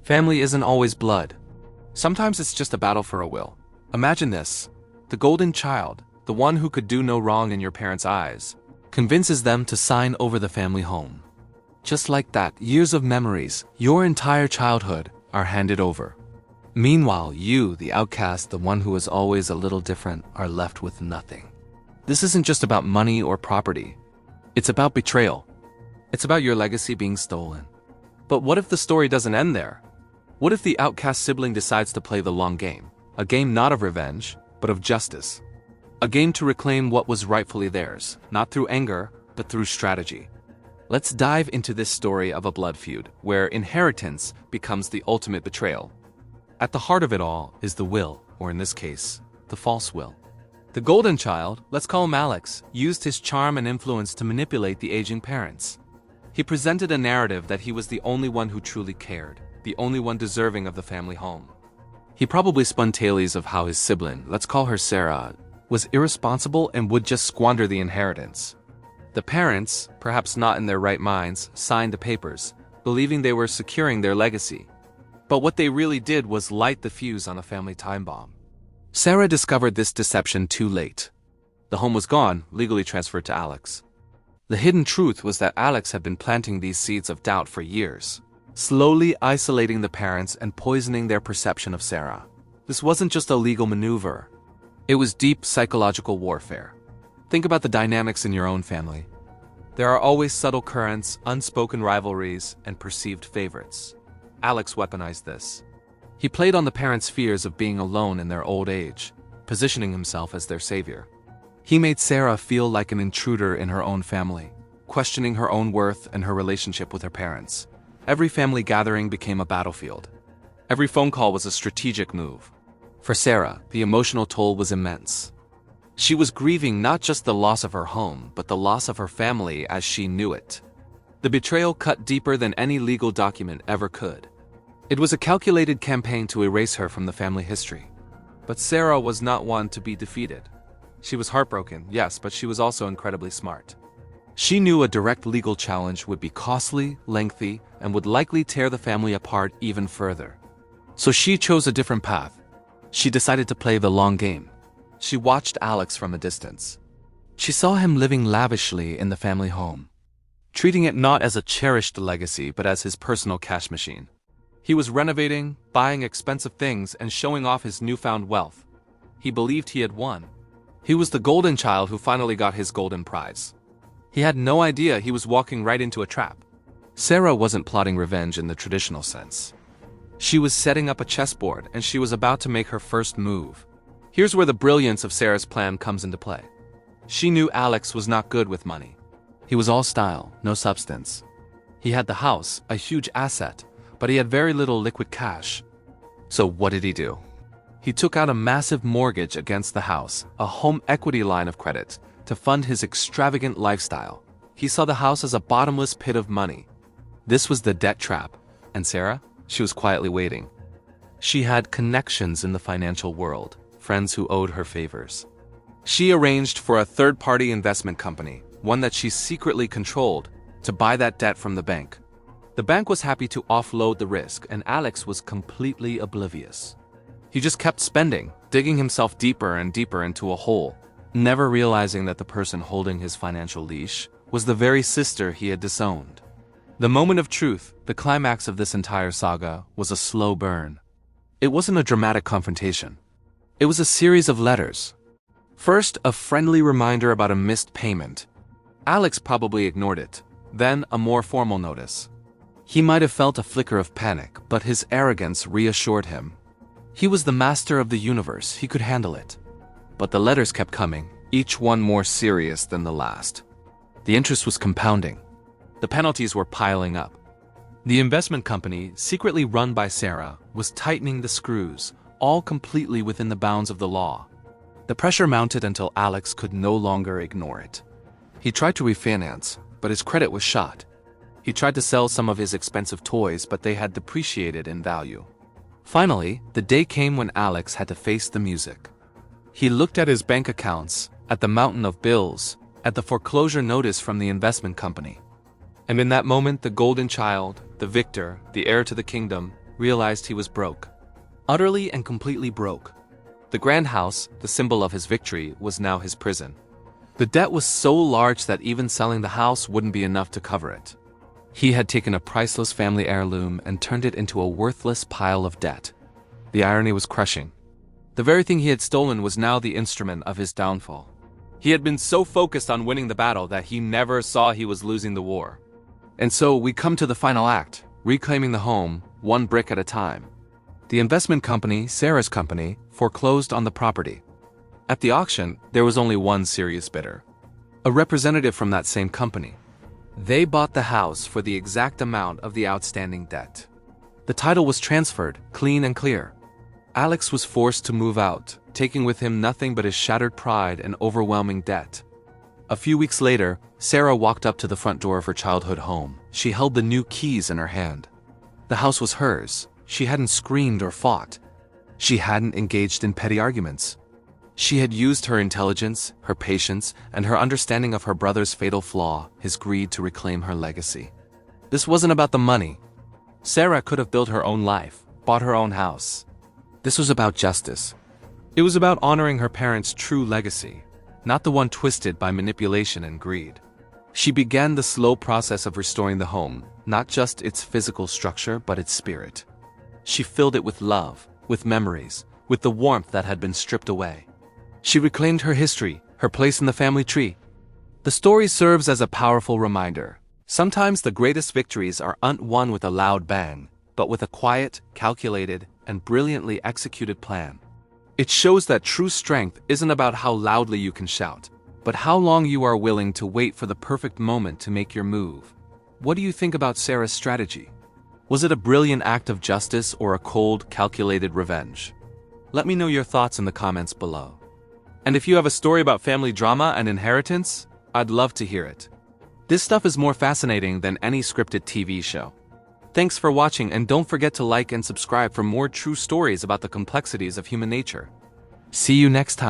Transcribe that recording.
Family isn't always blood. Sometimes it's just a battle for a will. Imagine this. The golden child, the one who could do no wrong in your parents' eyes, convinces them to sign over the family home. Just like that, years of memories, your entire childhood, are handed over. Meanwhile, you, the outcast, the one who was always a little different, are left with nothing. This isn't just about money or property. It's about betrayal. It's about your legacy being stolen. But what if the story doesn't end there? What if the outcast sibling decides to play the long game? A game not of revenge, but of justice. A game to reclaim what was rightfully theirs, not through anger, but through strategy. Let's dive into this story of a blood feud, where inheritance becomes the ultimate betrayal. At the heart of it all is the will, or in this case, the false will. The golden child, let's call him Alex, used his charm and influence to manipulate the aging parents. He presented a narrative that he was the only one who truly cared, the only one deserving of the family home. He probably spun tales of how his sibling, let's call her Sarah, was irresponsible and would just squander the inheritance. The parents, perhaps not in their right minds, signed the papers, believing they were securing their legacy. But what they really did was light the fuse on a family time bomb. Sarah discovered this deception too late. The home was gone, legally transferred to Alex. The hidden truth was that Alex had been planting these seeds of doubt for years, slowly isolating the parents and poisoning their perception of Sarah. This wasn't just a legal maneuver. It was deep psychological warfare. Think about the dynamics in your own family. There are always subtle currents, unspoken rivalries, and perceived favorites. Alex weaponized this. He played on the parents' fears of being alone in their old age, positioning himself as their savior. He made Sarah feel like an intruder in her own family, questioning her own worth and her relationship with her parents. Every family gathering became a battlefield. Every phone call was a strategic move. For Sarah, the emotional toll was immense. She was grieving not just the loss of her home, but the loss of her family as she knew it. The betrayal cut deeper than any legal document ever could. It was a calculated campaign to erase her from the family history. But Sarah was not one to be defeated. She was heartbroken, yes, but she was also incredibly smart. She knew a direct legal challenge would be costly, lengthy, and would likely tear the family apart even further. So she chose a different path. She decided to play the long game. She watched Alex from a distance. She saw him living lavishly in the family home, treating it not as a cherished legacy but as his personal cash machine. He was renovating, buying expensive things, and showing off his newfound wealth. He believed he had won. He was the golden child who finally got his golden prize. He had no idea he was walking right into a trap. Sarah wasn't plotting revenge in the traditional sense. She was setting up a chessboard, and she was about to make her first move. Here's where the brilliance of Sarah's plan comes into play. She knew Alex was not good with money. He was all style, no substance. He had the house, a huge asset, but he had very little liquid cash. So what did he do? He took out a massive mortgage against the house, a home equity line of credit, to fund his extravagant lifestyle. He saw the house as a bottomless pit of money. This was the debt trap. And Sarah? She was quietly waiting. She had connections in the financial world, friends who owed her favors. She arranged for a third-party investment company, one that she secretly controlled, to buy that debt from the bank. The bank was happy to offload the risk, and Alex was completely oblivious. He just kept spending, digging himself deeper and deeper into a hole, never realizing that the person holding his financial leash was the very sister he had disowned. The moment of truth, the climax of this entire saga, was a slow burn. It wasn't a dramatic confrontation. It was a series of letters. First, a friendly reminder about a missed payment. Alex probably ignored it. Then, a more formal notice. He might have felt a flicker of panic, but his arrogance reassured him. He was the master of the universe, he could handle it. But the letters kept coming, each one more serious than the last. The interest was compounding. The penalties were piling up. The investment company, secretly run by Sarah, was tightening the screws, all completely within the bounds of the law. The pressure mounted until Alex could no longer ignore it. He tried to refinance, but his credit was shot. He tried to sell some of his expensive toys, but they had depreciated in value. Finally, the day came when Alex had to face the music. He looked at his bank accounts, at the mountain of bills, at the foreclosure notice from the investment company. And in that moment, the golden child, the victor, the heir to the kingdom, realized he was broke. Utterly and completely broke. The grand house, the symbol of his victory, was now his prison. The debt was so large that even selling the house wouldn't be enough to cover it. He had taken a priceless family heirloom and turned it into a worthless pile of debt. The irony was crushing. The very thing he had stolen was now the instrument of his downfall. He had been so focused on winning the battle that he never saw he was losing the war. And so we come to the final act, reclaiming the home, one brick at a time. The investment company, Sarah's company, foreclosed on the property. At the auction, there was only one serious bidder. A representative from that same company. They bought the house for the exact amount of the outstanding debt. The title was transferred, clean and clear. Alex was forced to move out, taking with him nothing but his shattered pride and overwhelming debt. A few weeks later, Sarah walked up to the front door of her childhood home. She held the new keys in her hand. The house was hers. She hadn't screamed or fought. She hadn't engaged in petty arguments. She had used her intelligence, her patience, and her understanding of her brother's fatal flaw, his greed, to reclaim her legacy. This wasn't about the money. Sarah could have built her own life, bought her own house. This was about justice. It was about honoring her parents' true legacy, not the one twisted by manipulation and greed. She began the slow process of restoring the home, not just its physical structure, but its spirit. She filled it with love, with memories, with the warmth that had been stripped away. She reclaimed her history, her place in the family tree. The story serves as a powerful reminder. Sometimes the greatest victories aren't won with a loud bang, but with a quiet, calculated, and brilliantly executed plan. It shows that true strength isn't about how loudly you can shout, but how long you are willing to wait for the perfect moment to make your move. What do you think about Sarah's strategy? Was it a brilliant act of justice or a cold, calculated revenge? Let me know your thoughts in the comments below. And if you have a story about family drama and inheritance, I'd love to hear it. This stuff is more fascinating than any scripted TV show. Thanks for watching, and don't forget to like and subscribe for more true stories about the complexities of human nature. See you next time.